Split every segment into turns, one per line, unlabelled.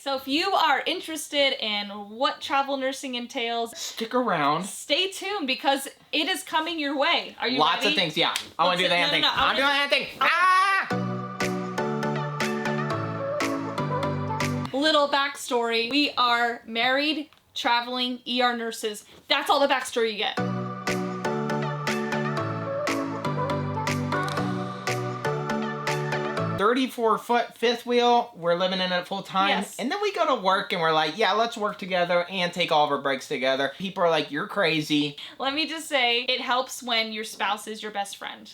So if you are interested in what travel nursing entails,
stick around.
Stay tuned because it is coming your way. Are you
Lots
ready?
of things, yeah. I want to do the hand thing. I'm doing the hand thing.
Little backstory. We are married, traveling ER nurses. That's all the backstory you get.
34-foot fifth wheel, we're living in it full time.
Yes.
And then we go to work and we're like, yeah, let's work together and take all of our breaks together. People are like, you're crazy.
Let me just say, it helps when your spouse is your best friend.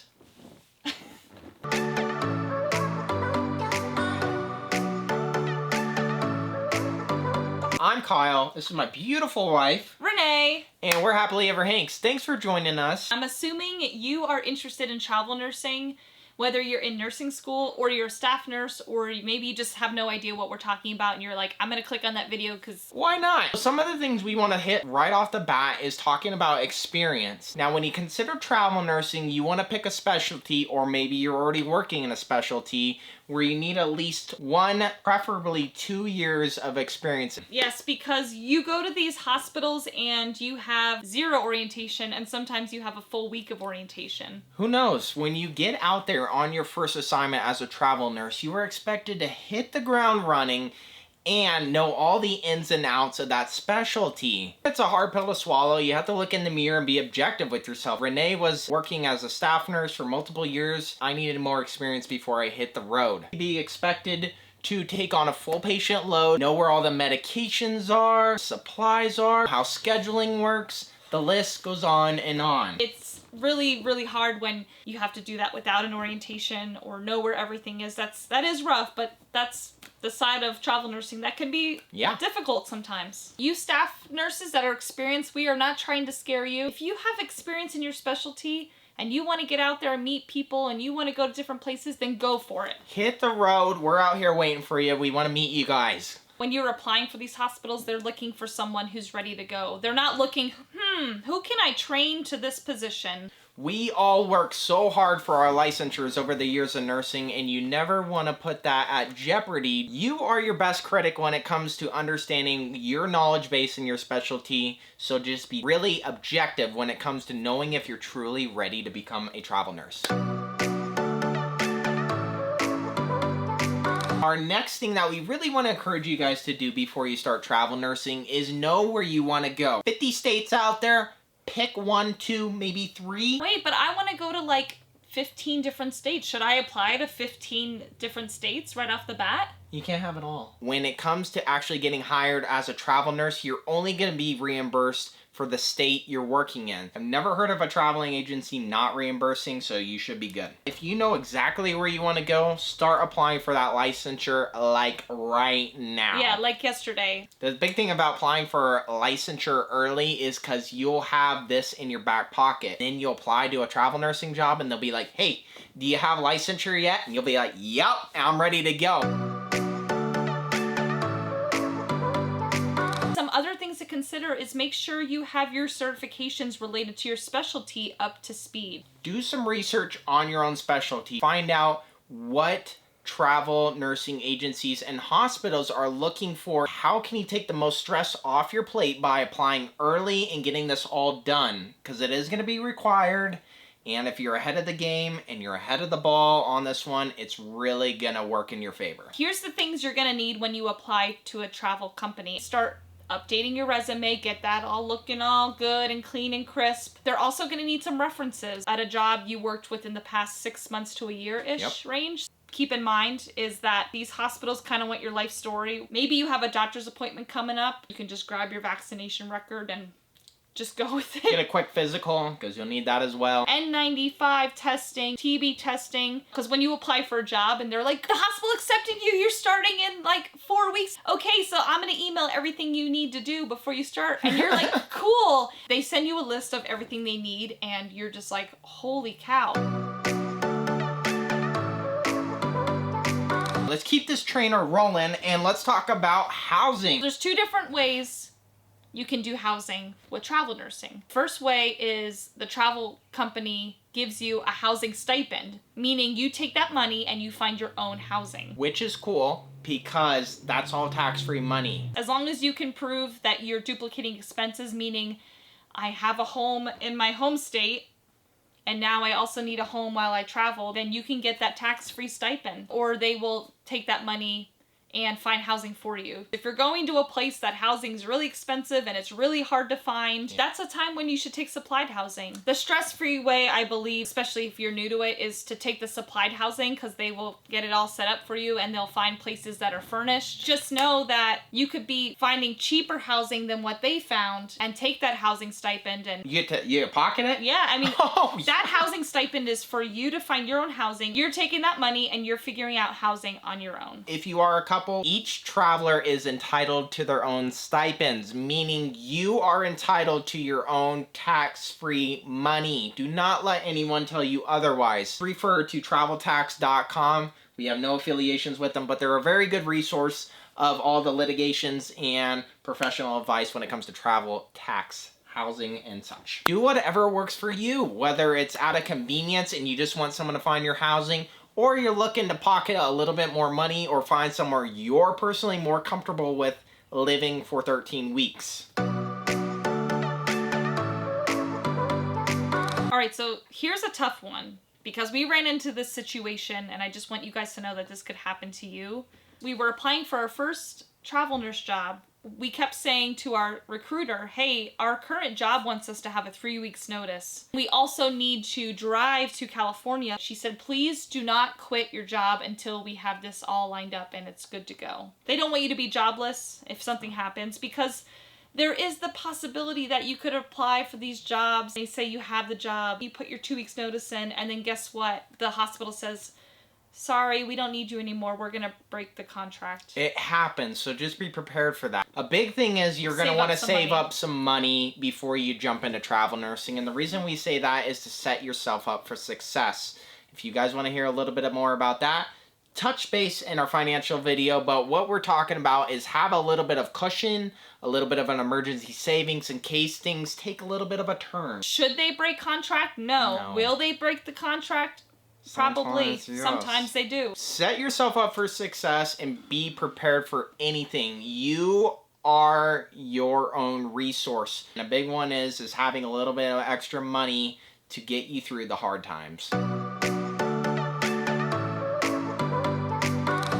I'm Kyle. This is my beautiful wife,
Renee.
And we're Happily Ever Hanks. Thanks for joining us.
I'm assuming you are interested in travel nursing, whether you're in nursing school or you're a staff nurse, or maybe you just have no idea what we're talking about and you're like, I'm gonna click on that video because...
Why not? Some of the things we want to hit right off the bat is talking about experience. Now, when you consider travel nursing, you want to pick a specialty, or maybe you're already working in a specialty where you need at least 1, preferably 2 years of experience.
Yes, because you go to these hospitals and you have 0 orientation, and sometimes you have a full week of orientation.
Who knows? When you get out there on your first assignment as a travel nurse, you are expected to hit the ground running and know all the ins and outs of that specialty. It's a hard pill to swallow. You have to look in the mirror and be objective with yourself. Renee was working as a staff nurse for multiple years. I needed more experience before I hit the road. Be expected to take on a full patient load, know where all the medications are, supplies are, how scheduling works. The list goes on and on.
It's really, really hard when you have to do that without an orientation or know where everything is. That is rough, but that's the side of travel nursing that can be difficult sometimes. You staff nurses that are experienced, we are not trying to scare you. If you have experience in your specialty and you want to get out there and meet people and you want to go to different places, then go for it.
Hit the road. We're out here waiting for you. We want to meet you guys.
When you're applying for these hospitals, they're looking for someone who's ready to go. They're not looking, who can I train to this position?
We all work so hard for our licensures over the years of nursing, and you never want to put that at jeopardy. You are your best critic when it comes to understanding your knowledge base and your specialty, so just be really objective when it comes to knowing if you're truly ready to become a travel nurse. Our next thing that we really want to encourage you guys to do before you start travel nursing is know where you want to go. 50 states out there. Pick 1, 2, maybe 3.
Wait, but I want to go to like 15 different states. Should I apply to 15 different states right off the bat?
You can't have it all. When it comes to actually getting hired as a travel nurse, you're only going to be reimbursed for the state you're working in. I've never heard of a traveling agency not reimbursing, so you should be good. If you know exactly where you want to go, start applying for that licensure like right now.
Yeah, like yesterday.
The big thing about applying for licensure early is because you'll have this in your back pocket. Then you'll apply to a travel nursing job and they'll be like, hey, do you have licensure yet? And you'll be like, yep, I'm ready to go.
Some other things to consider is make sure you have your certifications related to your specialty up to speed.
Do some research on your own specialty. Find out what travel nursing agencies and hospitals are looking for. How can you take the most stress off your plate by applying early and getting this all done? Because it is going to be required. And if you're ahead of the game and you're ahead of the ball on this one, it's really going to work in your favor.
Here's the things you're going to need when you apply to a travel company. Start updating your resume, get that all looking all good and clean and crisp. They're also going to need some references at a job you worked with in the past 6 months to a year-ish range. Keep in mind is that these hospitals kind of want your life story. Maybe you have a doctor's appointment coming up. You can just grab your vaccination record and just go with it.
Get a quick physical, because you'll need that as well.
N95 testing, TB testing. Because when you apply for a job and they're like, the hospital accepted you, you're starting in like 4 weeks. Okay, so I'm gonna email everything you need to do before you start. And you're like, cool. They send you a list of everything they need and you're just like, holy cow.
Let's keep this trainer rolling and let's talk about housing.
There's 2 different ways you can do housing with travel nursing. First way is the travel company gives you a housing stipend, meaning you take that money and you find your own housing.
Which is cool. because that's all tax-free money.
As long as you can prove that you're duplicating expenses, meaning I have a home in my home state and now I also need a home while I travel, then you can get that tax-free stipend, or they will take that money and find housing for you. If you're going to a place that housing is really expensive and it's really hard to find, that's a time when you should take supplied housing. The stress-free way, I believe, especially if you're new to it, is to take the supplied housing, because they will get it all set up for you and they'll find places that are furnished. Just know that you could be finding cheaper housing than what they found and take that housing stipend and...
You get pocket it?
Yeah, I mean, that housing stipend is for you to find your own housing. You're taking that money and you're figuring out housing on your own.
If you are a couple, each traveler is entitled to their own stipends, meaning you are entitled to your own tax-free money. Do not let anyone tell you otherwise. Refer to traveltax.com. We have no affiliations with them, but they're a very good resource of all the litigations and professional advice when it comes to travel tax, housing, and such. Do whatever works for you, whether it's out of convenience and you just want someone to find your housing, or you're looking to pocket a little bit more money or find somewhere you're personally more comfortable with living for 13 weeks.
All right, so here's a tough one, because we ran into this situation and I just want you guys to know that this could happen to you. We were applying for our first travel nurse job. We kept saying to our recruiter, hey, our current job wants us to have a 3 weeks notice. We also need to drive to California. She said, please do not quit your job until we have this all lined up and it's good to go. They don't want you to be jobless if something happens, because there is the possibility that you could apply for these jobs. They say you have the job, you put your 2 weeks notice in, and then guess what? The hospital says, sorry, we don't need you anymore. We're going to break the contract.
It happens, so just be prepared for that. A big thing is you're going to want to save up some money before you jump into travel nursing. And the reason we say that is to set yourself up for success. If you guys want to hear a little bit more about that, touch base in our financial video. But what we're talking about is have a little bit of cushion, a little bit of an emergency savings in case things take a little bit of a turn.
Should they break contract? No. Will they break the contract? Probably.
Sometimes, yes.
Sometimes they do.
Set yourself up for success and be prepared for anything. You are your own resource. And a big one is having a little bit of extra money to get you through the hard times.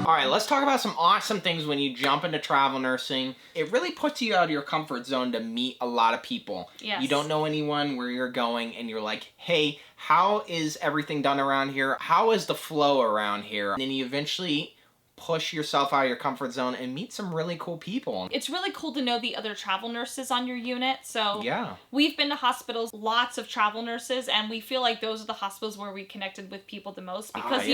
All right, let's talk about some awesome things when you jump into travel nursing. It really puts you out of your comfort zone to meet a lot of people.
Yes.
You don't know anyone where you're going, and you're like, hey, how is everything done around here? How is the flow around here? And then you eventually push yourself out of your comfort zone and meet some really cool people.
It's really cool to know the other travel nurses on your unit. So
yeah,
we've been to hospitals, lots of travel nurses, and we feel like those are the hospitals where we connected with people the most, because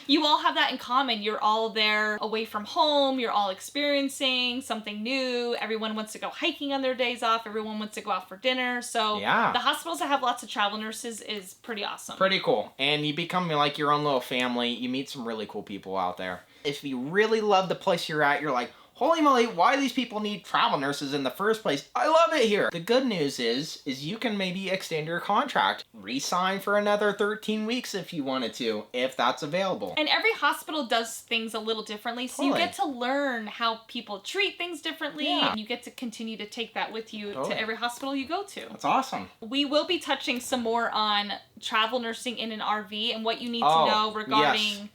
you all have that in common. You're all there away from home. You're all experiencing something new. Everyone wants to go hiking on their days off. Everyone wants to go out for dinner. So
yeah,
the hospitals that have lots of travel nurses is pretty awesome.
Pretty cool. And you become like your own little family. You meet some really cool people out there. If you really love the place you're at, you're like, holy moly, why do these people need travel nurses in the first place? I love it here. The good news is you can maybe extend your contract. Re-sign for another 13 weeks if you wanted to, if that's available.
And every hospital does things a little differently, so you get to learn how people treat things differently, and you get to continue to take that with you to every hospital you go to.
That's awesome.
We will be touching some more on travel nursing in an RV and what you need to know regarding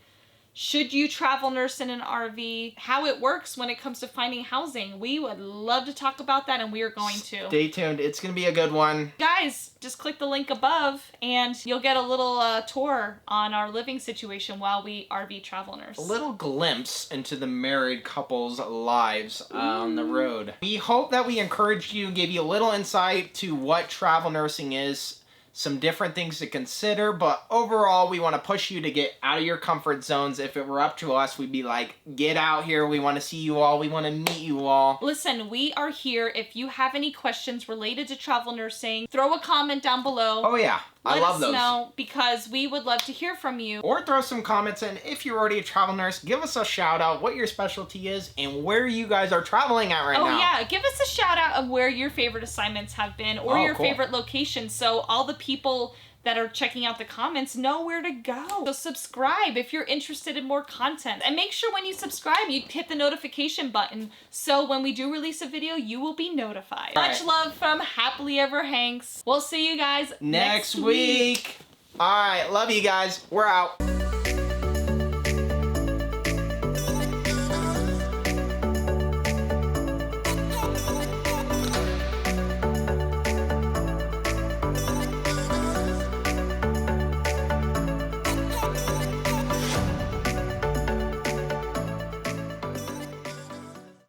should you travel nurse in an RV, how it works when it comes to finding housing. We would love to talk about that, and we are going to.
Stay tuned. It's going to be a good one.
Guys, just click the link above, and you'll get a little tour on our living situation while we RV travel nurse.
A little glimpse into the married couple's lives on the road. We hope that we encouraged you and gave you a little insight to what travel nursing is, some different things to consider, but overall we want to push you to get out of your comfort zones. If it were up to us, we'd be like, get out here, we want to see you all, we want to meet you all.
Listen, we are here. If you have any questions related to travel nursing, throw a comment down below.
Oh yeah, I love those.
Let us know, because we would love to hear from you.
Or throw some comments in. If you're already a travel nurse, give us a shout out what your specialty is and where you guys are traveling at right now.
Oh yeah, give us a shout out of where your favorite assignments have been, or your favorite location, so all the people that are checking out the comments know where to go. So subscribe if you're interested in more content. And make sure when you subscribe, you hit the notification button so when we do release a video, you will be notified.
Right.
Much love from Happily Ever Hanks. We'll see you guys
next week. All right, love you guys. We're out.